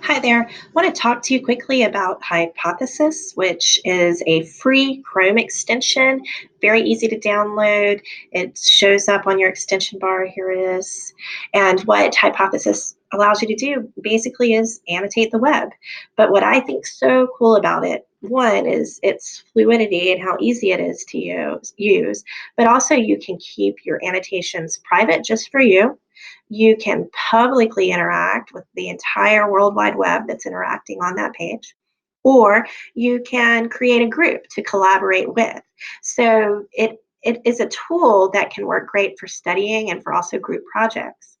Hi there. I want to talk to you quickly about Hypothesis, which is a free Chrome extension, very easy to download. It shows up on your extension bar. Here it is. And what Hypothesis allows you to do basically is annotate the web. But what I think so cool about it, one is its fluidity and how easy it is to use, but also you can keep your annotations private just for you. You can publicly interact with the entire World Wide Web that's interacting on that page, or you can create a group to collaborate with. So it is a tool that can work great for studying and for also group projects.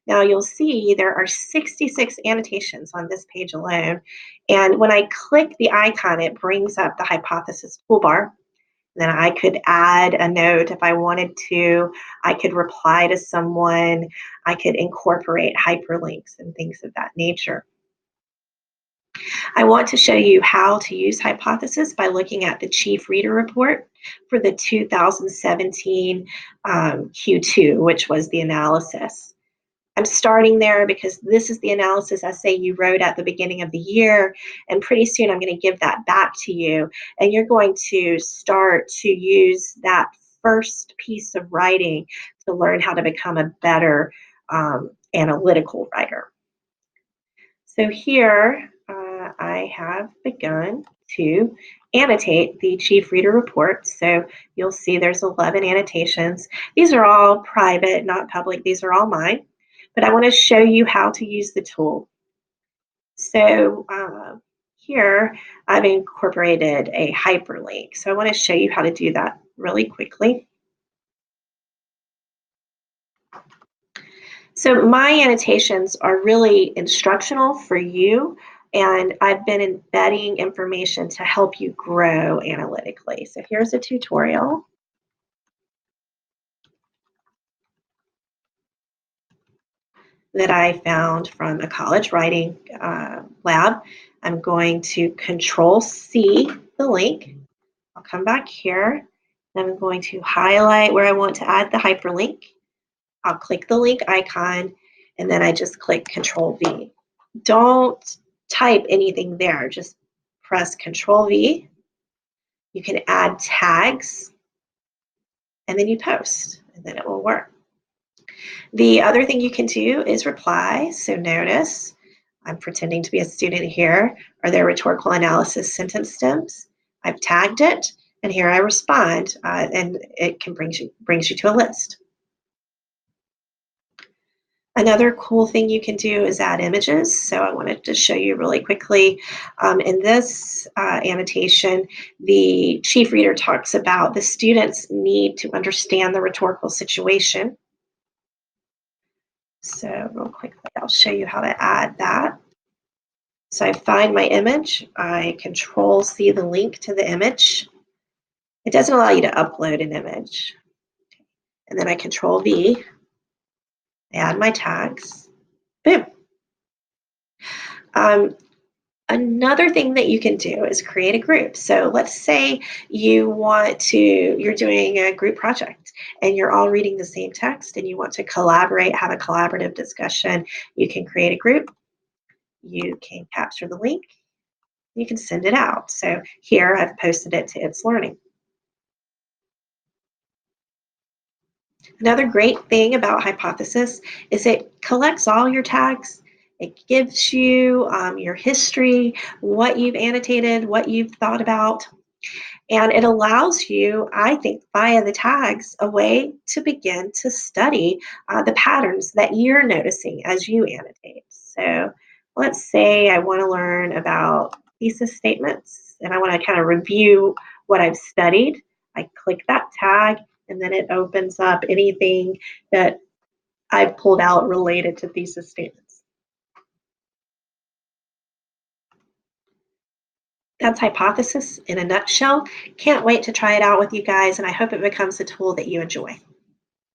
Now you'll see there are 66 annotations on this page alone. And when I click the icon, it brings up the hypothesis toolbar. Then I could add a note if I wanted to. I could reply to someone. I could incorporate hyperlinks and things of that nature. I want to show you how to use Hypothesis by looking at the Chief Reader Report for the 2017 Q2, which was the analysis. I'm starting there because this is the analysis essay you wrote at the beginning of the year, and pretty soon I'm going to give that back to you, and you're going to start to use that first piece of writing to learn how to become a better analytical writer. So here I have begun to annotate the Chief Reader Report. So you'll see there's 11 annotations. These are all private, not public. These are all mine. But I want to show you how to use the tool. So here I've incorporated a hyperlink. So I want to show you how to do that really quickly. So my annotations are really instructional for you, and I've been embedding information to help you grow analytically. So here's a tutorial that I found from a college writing lab. I'm going to Control C the link. I'll come back here. I'm going to highlight where I want to add the hyperlink. I'll click the link icon, and then I just click Control V. Don't type anything there, just press Control V. You can add tags, and then you post, and then it will work. The other thing you can do is reply. So notice, I'm pretending to be a student here. Are there rhetorical analysis sentence stems? I've tagged it, and here I respond, and it can brings you to a list. Another cool thing you can do is add images. So I wanted to show you really quickly. In this annotation, the chief reader talks about the students need to understand the rhetorical situation. So real quickly, I'll show you how to add that. So I find my image, I Control C the link to the image. It doesn't allow you to upload an image. And then I Control V, I add my tags, boom. Another thing that you can do is create a group. So let's say you're doing a group project and you're all reading the same text and you want to collaborate, have a collaborative discussion. You can create a group, you can capture the link, you can send it out. So here I've posted it to It's Learning. Another great thing about Hypothesis is it collects all your tags. It gives you your history, what you've annotated, what you've thought about, and it allows you, I think, via the tags, a way to begin to study the patterns that you're noticing as you annotate. So let's say I want to learn about thesis statements and I want to kind of review what I've studied. I click that tag and then it opens up anything that I've pulled out related to thesis statements. That's Hypothesis in a nutshell. Can't wait to try it out with you guys, and I hope it becomes a tool that you enjoy.